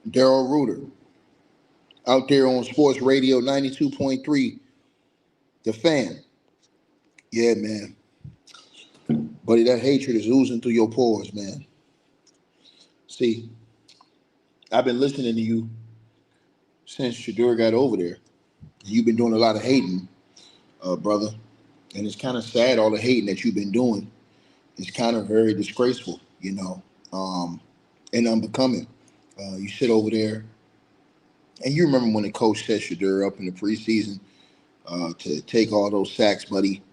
Daryl Reuter out there on Sports Radio 92.3, The Fan. Yeah, man. Buddy, that hatred is oozing through your pores, man. See, I've been listening to you since Shadur got over there. You've been doing a lot of hating, brother. And it's kind of sad, all the hating that you've been doing. It's kind of very disgraceful, and unbecoming. You sit over there, and you remember when the coach set Shadur up in the preseason to take all those sacks, buddy.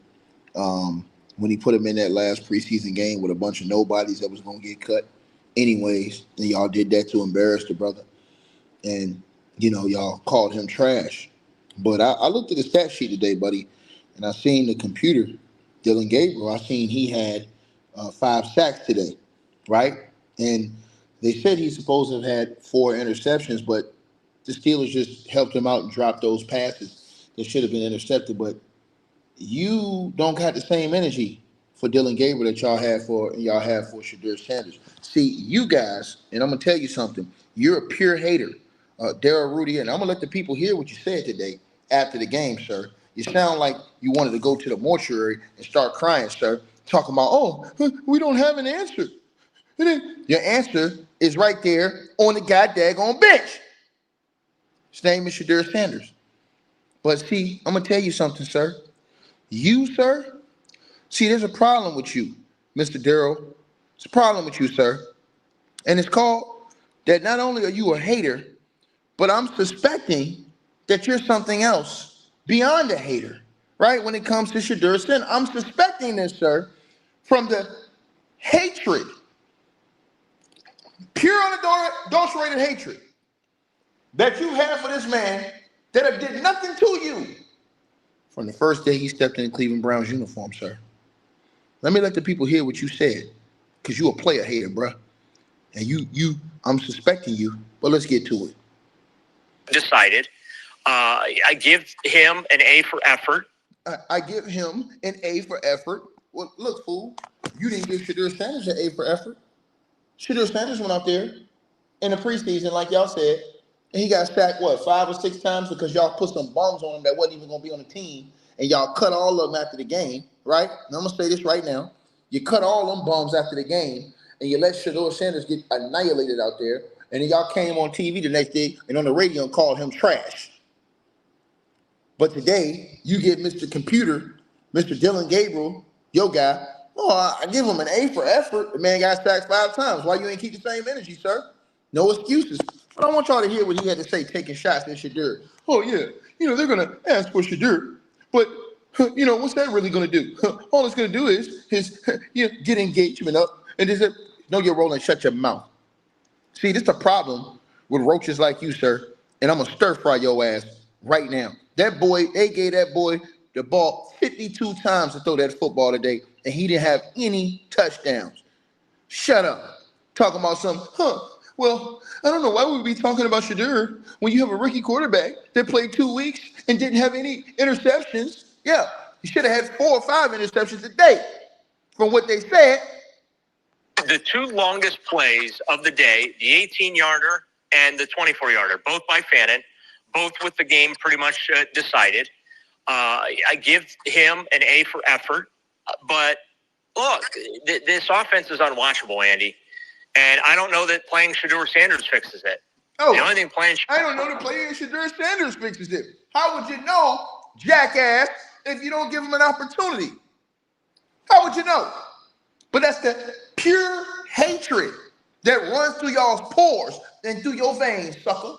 When he put him in that last preseason game with a bunch of nobodies that was going to get cut anyways, and y'all did that to embarrass the brother. And, y'all called him trash. But I looked at the stat sheet today, buddy, and I seen the computer, Dylan Gabriel, I seen he had 5 sacks today, right? And they said he's supposed to have had 4 interceptions, but the Steelers just helped him out and dropped those passes that should have been intercepted. But you don't got the same energy for Dylan Gabriel that y'all have for Shadur Sanders. See, you guys, and I'm gonna tell you something. You're a pure hater, Daryl Rudy, and I'm gonna let the people hear what you said today after the game, sir. You sound like you wanted to go to the mortuary and start crying, sir. Talking about, we don't have an answer. Your answer is right there on the goddamn bench. His name is Shadur Sanders. But see, I'm gonna tell you something, sir. You, sir, see, there's a problem with you, Mr. Darrell. It's a problem with you, sir. And it's called that not only are you a hater, but I'm suspecting that you're something else beyond a hater, right? When it comes to Shadur Sanders, I'm suspecting this, sir, from the hatred, pure unadulterated hatred that you have for this man that did nothing to you from the first day he stepped in Cleveland Browns uniform, sir. Let me let the people hear what you said, because you a player hater, bruh. And I'm suspecting you, but let's get to it. Decided. I give him an A for effort. I give him an A for effort. Well, look, fool, you didn't give Shadur Sanders an A for effort. Shadur Sanders went out there in the preseason, like y'all said, and he got sacked, 5 or 6 times because y'all put some bums on him that wasn't even going to be on the team, and y'all cut all of them after the game, right? And I'm going to say this right now. You cut all them bums after the game, and you let Shadur Sanders get annihilated out there, and then y'all came on TV the next day and on the radio and called him trash. But today, you get Mr. Computer, Mr. Dylan Gabriel, your guy, I give him an A for effort. The man got sacked 5 times. Why you ain't keep the same energy, sir? No excuses. But I want y'all to hear what he had to say taking shots at Shadur. Oh, yeah, they're going to ask for Shadur. But, what's that really going to do? All it's going to do is get engagement up and just know your role and shut your mouth. See, this is a problem with roaches like you, sir, and I'm going to stir fry your ass right now. That boy, they gave that boy the ball 52 times to throw that football today, and he didn't have any touchdowns. Shut up. Talking about well, I don't know why we would be talking about Shadur when you have a rookie quarterback that played 2 weeks and didn't have any interceptions. Yeah, he should have had 4 or 5 interceptions a day from what they said. The 2 longest plays of the day, the 18-yarder and the 24-yarder, both by Fannin, both with the game pretty much decided. I give him an A for effort. But look, this offense is unwatchable, Andy. And I don't know that playing Shadur Sanders fixes it. The only thing I don't know that playing Shadur Sanders fixes it. How would you know, jackass, if you don't give him an opportunity? How would you know? But that's the pure hatred that runs through y'all's pores and through your veins, sucker.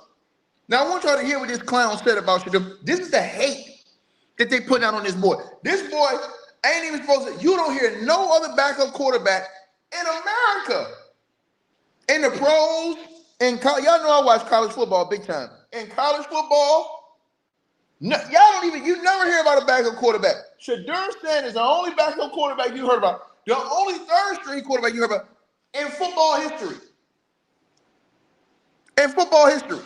Now, I want y'all to hear what this clown said about Shadur. This is the hate that they put out on this boy. This boy ain't even supposed to. You don't hear no other backup quarterback in America. In the pros, y'all know I watch college football big time. In college football, you never hear about a backup quarterback. Shadur Sanders is the only backup quarterback you heard about. The only third-string quarterback you heard about in football history. In football history.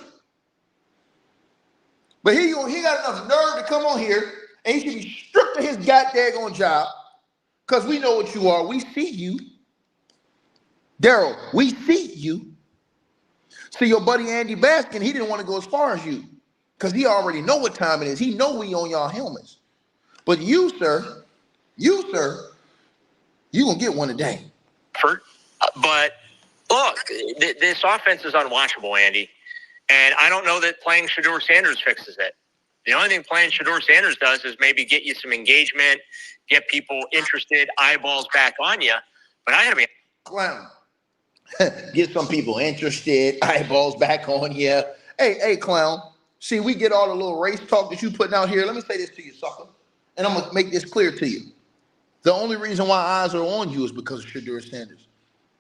But he got enough nerve to come on here, and he should be stripped of his goddamn job, because we know what you are. We see you. Daryl, we see you. See, your buddy Andy Baskin, he didn't want to go as far as you because he already know what time it is. He know we on y'all helmets. But you, sir, you gonna get one today. But look, this offense is unwatchable, Andy. And I don't know that playing Shedeur Sanders fixes it. The only thing playing Shedeur Sanders does is maybe get you some engagement, get people interested, eyeballs back on you. But I gotta be clown. Get some people interested, eyeballs back on you. Hey, clown. See, we get all the little race talk that you putting out here. Let me say this to you, sucker. And I'm gonna make this clear to you. The only reason why eyes are on you is because of Shedeur Sanders.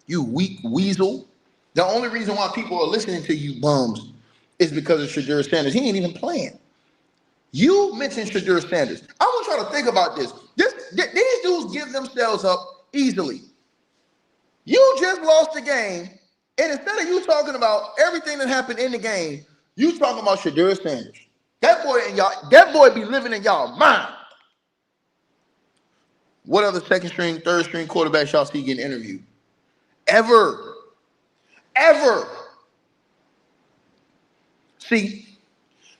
You weak weasel. The only reason why people are listening to you bums is because of Shedeur Sanders. He ain't even playing. You mentioned Shedeur Sanders. I want y'all to think about this. These dudes give themselves up easily. You just lost the game, and instead of you talking about everything that happened in the game, you talking about Shedeur Sanders. That boy be living in y'all mind. What other second string, third string quarterbacks y'all see getting interviewed? Ever. See,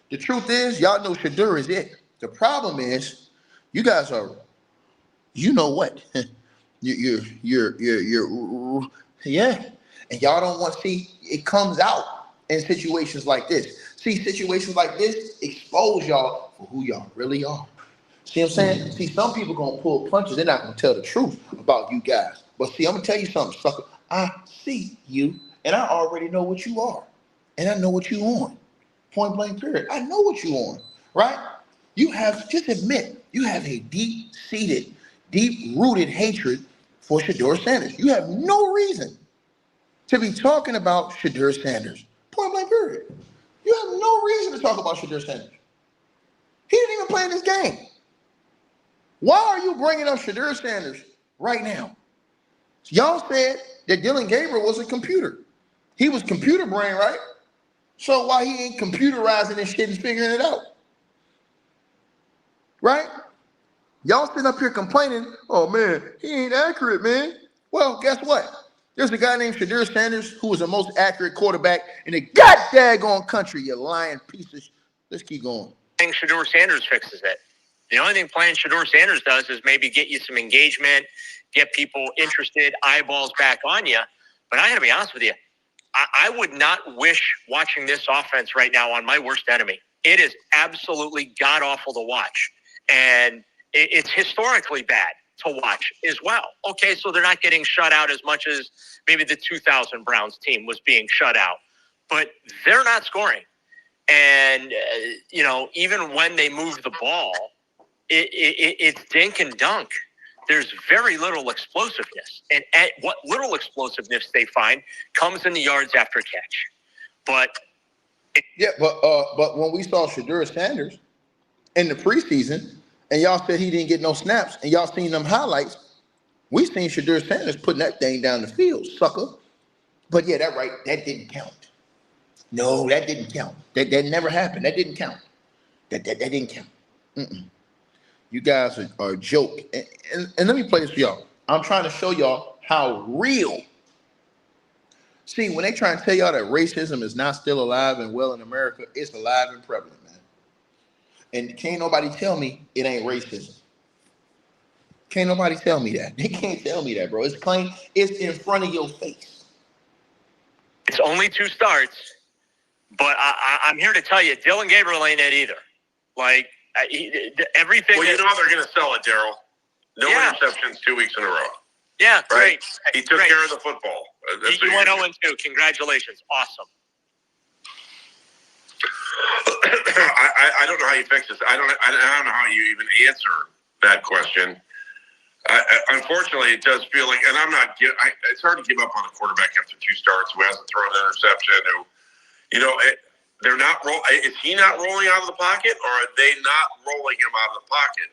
the truth is, y'all know Shedeur is it. The problem is, you guys are, you know what? you're, yeah. And y'all don't want to see it comes out in situations like this. See, situations like this expose y'all for who y'all really are. See what I'm saying? See, some people gonna pull punches. They're not gonna tell the truth about you guys. But see, I'm gonna tell you something, sucker. I see you, and I already know what you are, and I know what you on. Point blank, period. I know what you on, right? You have, just admit, you have a deep-seated, deep-rooted hatred for Shedeur Sanders. You have no reason to be talking about Shedeur Sanders. Point blank, period. You have no reason to talk about Shedeur Sanders. He didn't even play in this game. Why are you bringing up Shedeur Sanders right now? Y'all said that Dylan Gabriel was a computer. He was computer brain, right? So why he ain't computerizing this shit and figuring it out? Right? Y'all sitting up here complaining, oh man, he ain't accurate, man. Well, guess what? There's a guy named Shedeur Sanders who was the most accurate quarterback in the goddamn country, you lying piece of shit. Let's keep going. Shedeur Sanders fixes it. The only thing playing Shedeur Sanders does is maybe get you some engagement, get people interested, eyeballs back on you. But I got to be honest with you. I would not wish watching this offense right now on my worst enemy. It is absolutely god-awful to watch. And it's historically bad to watch as well. Okay, so they're not getting shut out as much as maybe the 2000 Browns team was being shut out. But they're not scoring. And, even when they move the ball, it's dink and dunk. There's very little explosiveness. And what little explosiveness they find comes in the yards after catch. But when we saw Shedeur Sanders in the preseason, and y'all said he didn't get no snaps, and y'all seen them highlights, we seen Shedeur Sanders putting that thing down the field, sucker. But yeah, that didn't count. No, that didn't count. That never happened. That didn't count. That didn't count. Mm-mm. You guys are a joke. And let me play this for y'all. I'm trying to show y'all how real. See, when they try and tell y'all that racism is not still alive and well in America, it's alive and prevalent, man. And can't nobody tell me it ain't racism. Can't nobody tell me that. They can't tell me that, bro. It's plain. It's in front of your face. It's only 2 starts, but I'm here to tell you, Dylan Gabriel ain't it either. Like, everything. Well, you know they're going to sell it, Daryl. No interceptions 2 weeks in a row. Yeah, right? Great. He took care of the football. You went 0-2. Congratulations. Awesome. I don't know how you fix this. I don't know how you even answer that question. Unfortunately, it does feel like, and it's hard to give up on a quarterback after 2 starts who hasn't thrown an interception. They're not is he not rolling out of the pocket, or are they not rolling him out of the pocket?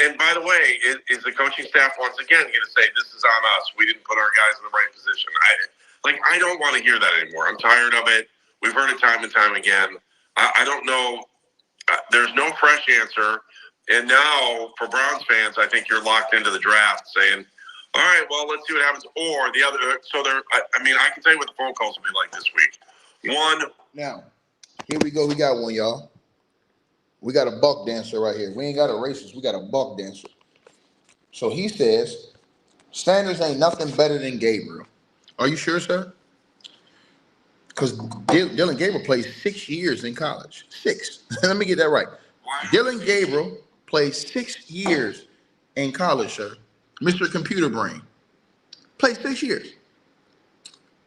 And by the way, is the coaching staff once again going to say, this is on us? We didn't put our guys in the right position. I don't want to hear that anymore. I'm tired of it. We've heard it time and time again. I don't know. There's no fresh answer. And now, for Browns fans, I think you're locked into the draft saying, All right, well, let's see what happens. Or the other, so there, I mean, I can tell you what the phone calls will be like this week. One. Now, here we go. We got one, y'all. We got a buck dancer right here. We ain't got a racist. We got a buck dancer. So he says, Sanders ain't nothing better than Gabriel. Are you sure, sir? Because Dylan Gabriel played 6 years in college. 6. Let me get that right. Dylan Gabriel played 6 years in college, sir. Mr. Computer Brain. Played 6 years.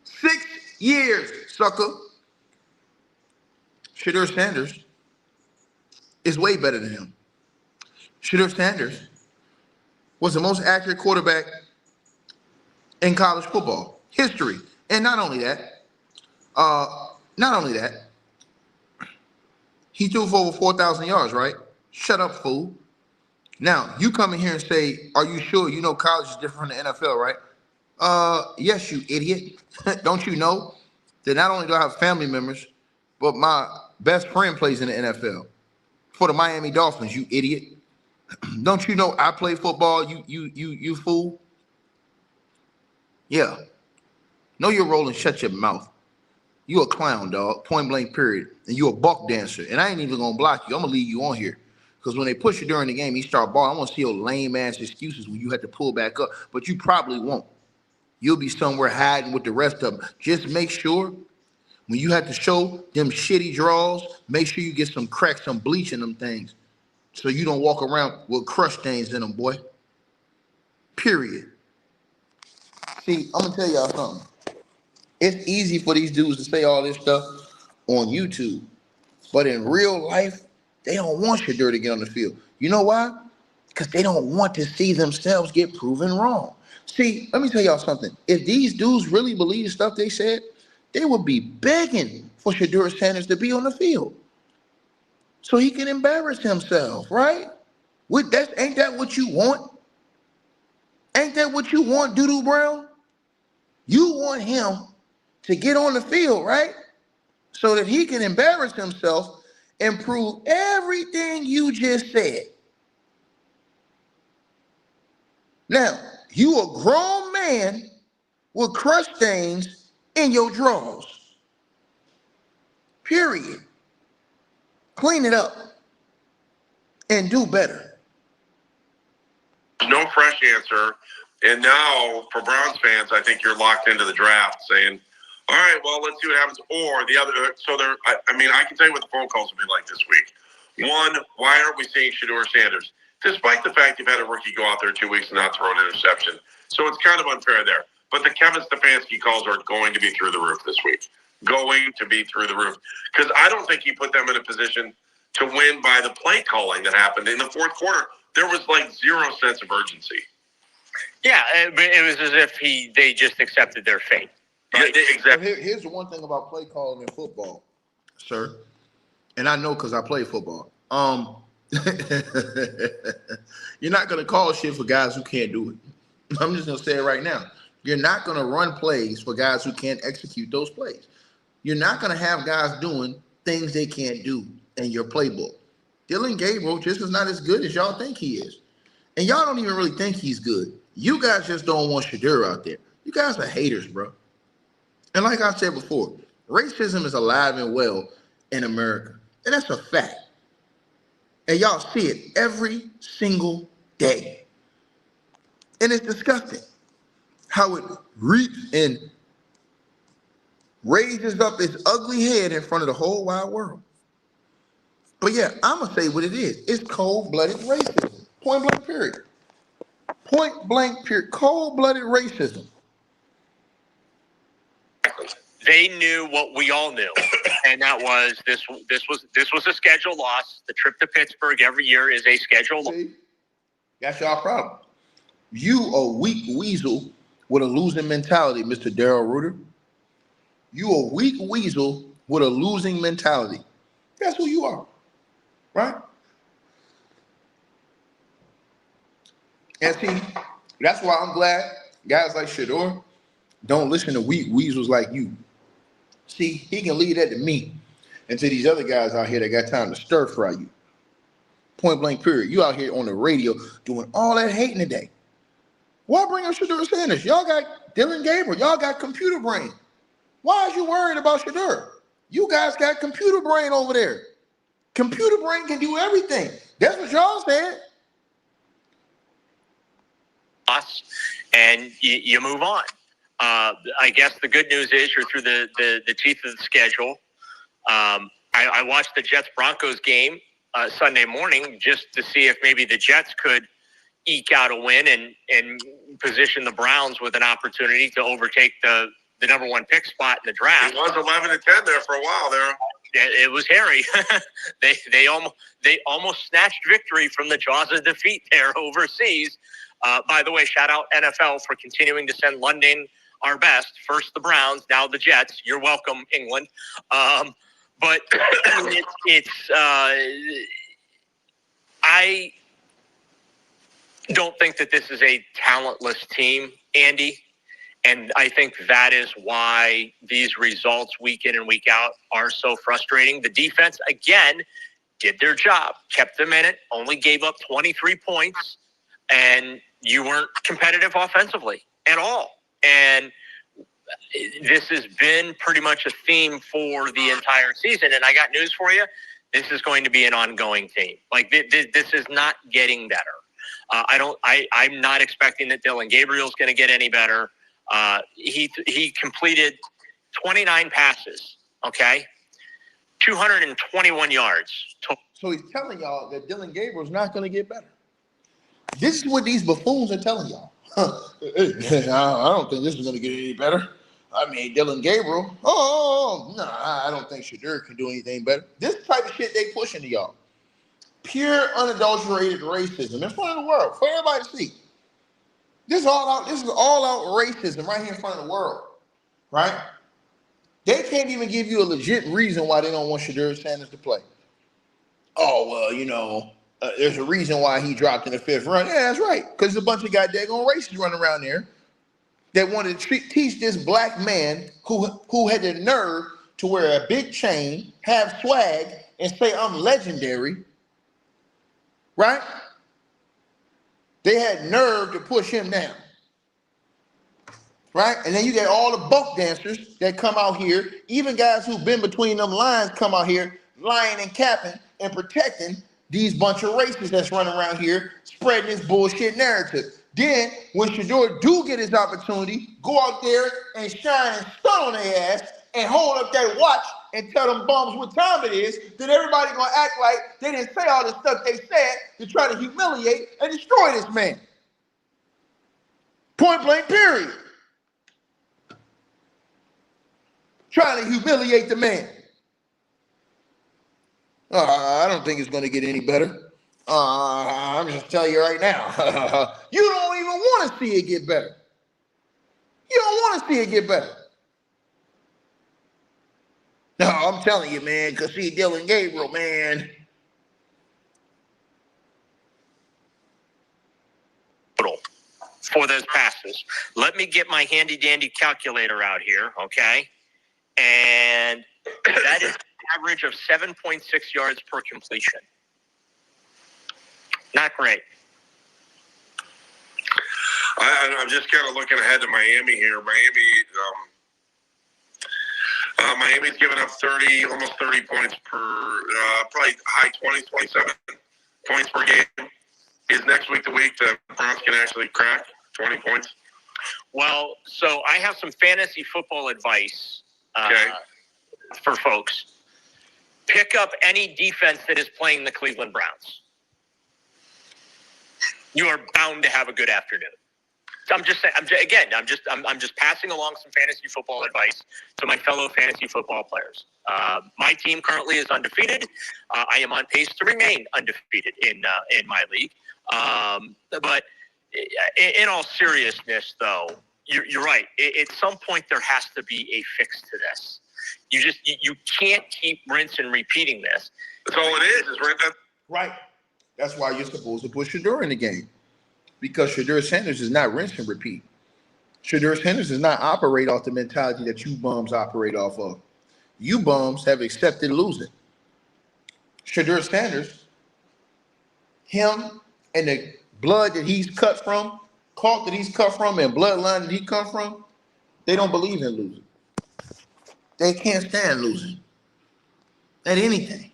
6 years, sucker. Shedeur Sanders is way better than him. Shedeur Sanders was the most accurate quarterback in college football history. And not only that, he threw for over 4,000 yards, right? Shut up, fool. Now, you come in here and say, are you sure? You know college is different from the NFL, right? Yes, you idiot. Don't you know that not only do I have family members, but my best friend plays in the NFL for the Miami Dolphins, you idiot. Don't you know I play football, you fool? Yeah. Know your role and shut your mouth. You a clown, dog. Point blank, period. And you a buck dancer. And I ain't even gonna block you. I'm gonna leave you on here. Because when they push you during the game, you start balling. I want to see your lame ass excuses when you have to pull back up. But you probably won't. You'll be somewhere hiding with the rest of them. Just make sure when you have to show them shitty draws, make sure you get some cracks, some bleach in them things. So you don't walk around with crush stains in them, boy. Period. See, I'm gonna tell y'all something. It's easy for these dudes to say all this stuff on YouTube. But in real life, they don't want Shedeur to get on the field. You know why? Because they don't want to see themselves get proven wrong. See, let me tell y'all something. If these dudes really believe the stuff they said, they would be begging for Shedeur Sanders to be on the field so he can embarrass himself, right? Ain't that what you want? Ain't that what you want, Doodoo Brown? You want him to get on the field, right? So that he can embarrass himself and prove everything you just said. Now, you a grown man with crush stains in your drawers. Period. Clean it up and do better. No fresh answer. And now, for Browns fans, I think you're locked into the draft saying, all right, well, let's see what happens. Or the other, so there, I mean, I can tell you what the phone calls will be like this week. One, why aren't we seeing Shedeur Sanders? Despite the fact you've had a rookie go out there 2 weeks and not throw an interception. So it's kind of unfair there. But the Kevin Stefanski calls are going to be through the roof this week. Going to be through the roof. Because I don't think he put them in a position to win by the play calling that happened in the fourth quarter. There was like zero sense of urgency. Yeah, it was as if they just accepted their fate. Right? Yeah, exactly. Here's the one thing about play calling in football, sir, and I know because I play football. You're not gonna call shit for guys who can't do it. I'm just gonna say it right now. You're not gonna run plays for guys who can't execute those plays. You're not gonna have guys doing things they can't do in your playbook. Dylan Gabriel just is not as good as y'all think he is. And y'all don't even really think he's good. You guys just don't want Shedeur out there. You guys are haters, bro. And like I said before, racism is alive and well in America. And that's a fact. And y'all see it every single day. And it's disgusting how it reaps and raises up its ugly head in front of the whole wide world. But yeah, I'm going to say what it is. It's cold-blooded racism. Point blank period. Point blank period. Cold-blooded racism. They knew what we all knew, and that was this was a schedule loss. The trip to Pittsburgh every year is a schedule loss. That's y'all problem. You a weak weasel with a losing mentality, Mr. Darrell Reuter. You a weak weasel with a losing mentality. That's who you are, right? And see, that's why I'm glad guys like Shedeur don't listen to weak weasels like you. See, he can leave that to me and to these other guys out here that got time to stir fry you. Point blank period. You out here on the radio doing all that hating today. Why bring up Shadur Sanders? Y'all got Dylan Gabriel. Y'all got computer brain. Why are you worried about Shadur? You guys got computer brain over there. Computer brain can do everything. That's what y'all said. And you move on. I guess the good news is you're through the teeth of the schedule. I watched the Jets-Broncos game Sunday morning just to see if maybe the Jets could eke out a win and position the Browns with an opportunity to overtake the number one pick spot in the draft. It was 11-10 there for a while there. It was hairy. they almost snatched victory from the jaws of defeat there overseas. By the way, shout out NFL for continuing to send London our best. First the Browns, now the Jets. You're welcome, England. But I don't think that this is a talentless team, Andy. And I think that is why these results week in and week out are so frustrating. The defense, again, did their job, kept them in it, only gave up 23 points, and you weren't competitive offensively at all. And this has been pretty much a theme for the entire season. And I got news for you. This is going to be an ongoing theme. Like, this is not getting better. I'm not expecting that Dylan Gabriel's going to get any better. He completed 29 passes, okay? 221 yards. So he's telling y'all that Dylan Gabriel's not going to get better. This is what these buffoons are telling y'all. I don't think this is going to get any better. I mean, Dylan Gabriel, I don't think Shadur can do anything better. This type of shit they pushing to y'all. Pure, unadulterated racism in front of the world, for everybody to see. This is all out racism right here in front of the world, right? They can't even give you a legit reason why they don't want Shadur Sanders to play. Oh, well, there's a reason why he dropped in the fifth round. Yeah, that's right, because there's a bunch of goddamn racists running around there that wanted to teach this black man who had the nerve to wear a big chain, have swag, and say, I'm legendary, right? They had nerve to push him down, right? And then you get all the buck dancers that come out here, even guys who've been between them lines come out here lying and capping and protecting these bunch of racists that's running around here spreading this bullshit narrative. Then, when Shadur do get his opportunity, go out there and shine and stun on their ass and hold up that watch and tell them bums what time it is, then everybody gonna act like they didn't say all the stuff they said to try to humiliate and destroy this man. Point blank, period. Trying to humiliate the man. I don't think it's gonna get any better. I'm just telling you right now. You don't even want to see it get better. You don't want to see it get better. No, I'm telling you, man, because see, Dylan Gabriel, man. For those passes. Let me get my handy dandy calculator out here, okay? And that is an average of 7.6 yards per completion. Not great. I'm just kind of looking ahead to Miami here. Miami's giving up almost 30 points per, probably high 20s, 27 points per game. Is next week the week the Browns can actually crack 20 points? Well, so I have some fantasy football advice for folks. Pick up any defense that is playing the Cleveland Browns. You are bound to have a good afternoon. So I'm just saying. I'm just passing along some fantasy football advice to my fellow fantasy football players. My team currently is undefeated. I am on pace to remain undefeated in my league. But in all seriousness, though, you're right. At some point, there has to be a fix to this. You can't keep rinse and repeating this. That's all it is right. That's why you're supposed to put Shadur in the game. Because Shadur Sanders is not rinse and repeat. Shadur Sanders does not operate off the mentality that you bums operate off of. You bums have accepted losing. Shadur Sanders, him and the blood that he's cut from, cult that he's cut from and bloodline that he come from, they don't believe in losing. They can't stand losing at anything.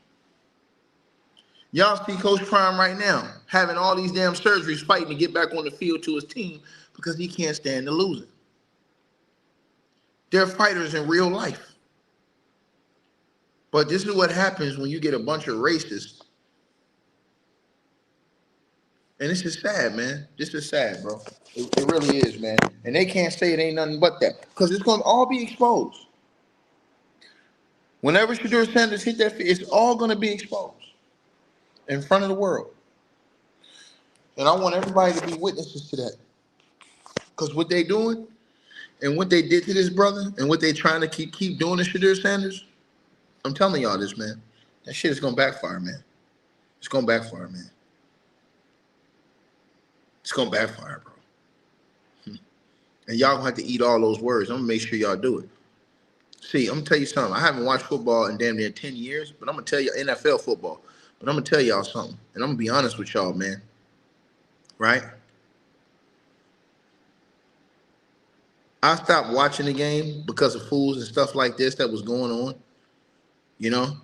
Y'all see Coach Prime right now having all these damn surgeries fighting to get back on the field to his team because he can't stand the losing. They're fighters in real life. But this is what happens when you get a bunch of racists. And this is sad, man. This is sad, bro. It really is, man. And they can't say it ain't nothing but that. Because it's going to all be exposed. Whenever Shadur Sanders hit that, it's all going to be exposed in front of the world. And I want everybody to be witnesses to that. Because what they doing and what they did to this brother and what they trying to keep doing to Shadur Sanders, I'm telling y'all this, man. That shit is going to backfire, man. It's going to backfire, man. It's going to backfire, bro. And y'all going to have to eat all those words. I'm going to make sure y'all do it. See, I'm going to tell you something. I haven't watched football in damn near 10 years, but I'm going to tell you, NFL football. But I'm going to tell y'all something. And I'm going to be honest with y'all, man. Right? I stopped watching the game because of fools and stuff like this that was going on. You know?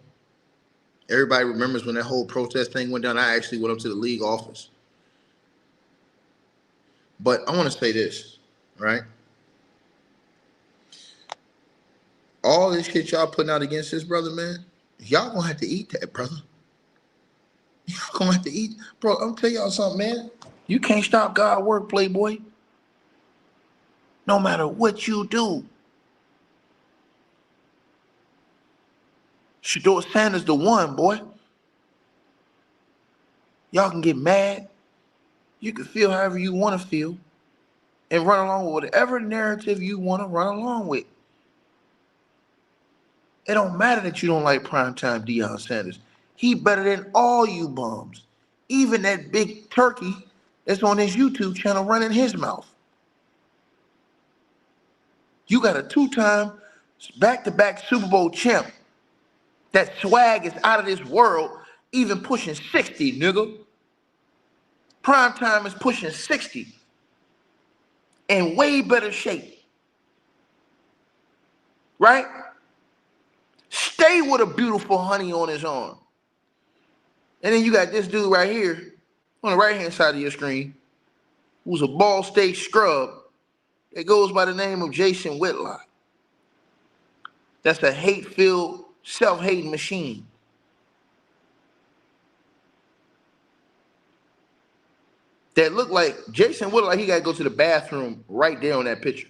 Everybody remembers when that whole protest thing went down. I actually went up to the league office. But I want to say this, right? All this shit y'all putting out against this brother, man, y'all gonna have to eat that, brother. Y'all gonna have to eat. Bro, I'm gonna tell y'all something, man. You can't stop God work, Playboy. No matter what you do. Shador Sanders the one, boy. Y'all can get mad. You can feel however you want to feel. And run along with whatever narrative you want to run along with. It don't matter that you don't like primetime Deion Sanders. He better than all you bums. Even that big turkey that's on his YouTube channel running his mouth. You got a two-time back-to-back Super Bowl champ. That swag is out of this world, even pushing 60, nigga. Primetime is pushing 60. In way better shape. Right? Stay with a beautiful honey on his arm. And then you got this dude right here on the right-hand side of your screen who's a Ball State scrub that goes by the name of Jason Whitlock. That's a hate-filled, self-hating machine. That look like Jason Whitlock, he got to go to the bathroom right there on that picture.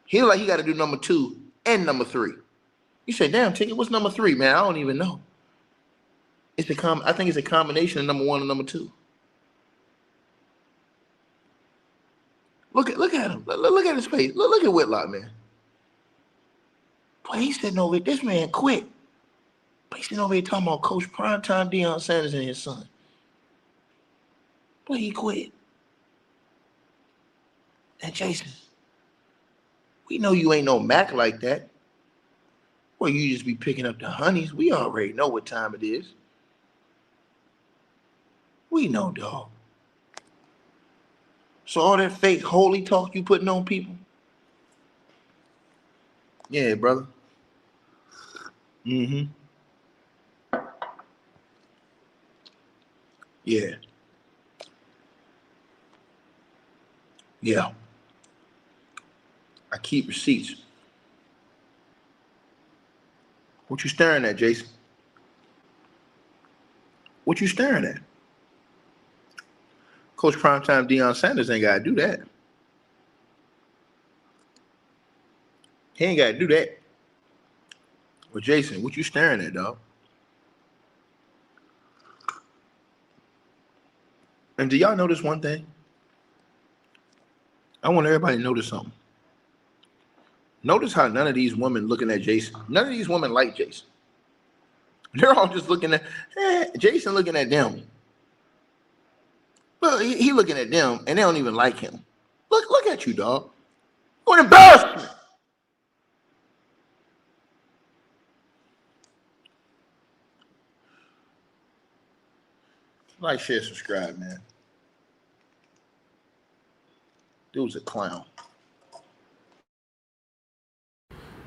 He look like he got to do number 2 and number 3. You say, damn, Ticket, what's number 3, man? I don't even know. I think it's a combination of number 1 and number 2. Look at him. Look at his face. Look at Whitlock, man. Boy, he's sitting over here. This man quit. But he's sitting over here talking about Coach Primetime Deion Sanders and his son. Boy, he quit. And Jason, we know you ain't no Mac like that. Well, you just be picking up the honeys. We already know what time it is. We know, dog. So all that fake holy talk you putting on people? Yeah, brother. Mm-hmm. Yeah. Yeah. I keep receipts. What you staring at, Jason? What you staring at? Coach Primetime Deion Sanders ain't got to do that. He ain't got to do that. But Jason, what you staring at, dog? And do y'all notice one thing? I want everybody to notice something. Notice how none of these women looking at Jason. None of these women like Jason. They're all just looking at Jason looking at them. Well, he looking at them, and they don't even like him. Look at you, dog. What embarrassment! Like, share, subscribe, man. Dude's a clown.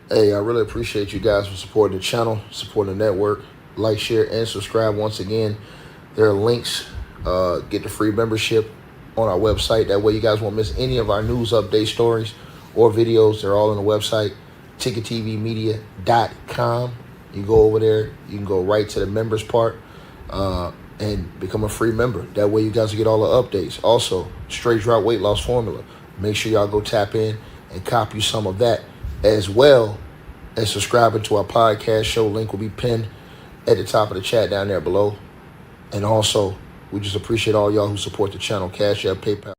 Hey, I really appreciate you guys for supporting the channel, supporting the network. Like, share, and subscribe. Once again, there are links. Get the free membership on our website. That way you guys won't miss any of our news update stories or videos. They're all on the website, ticketvmedia.com. You go over there. You can go right to the members part and become a free member. That way you guys will get all the updates. Also, straight drop weight loss formula. Make sure y'all go tap in and copy some of that, as well as subscribing to our podcast show. Link will be pinned at the top of the chat down there below. And also, we just appreciate all y'all who support the channel. Cash App, PayPal.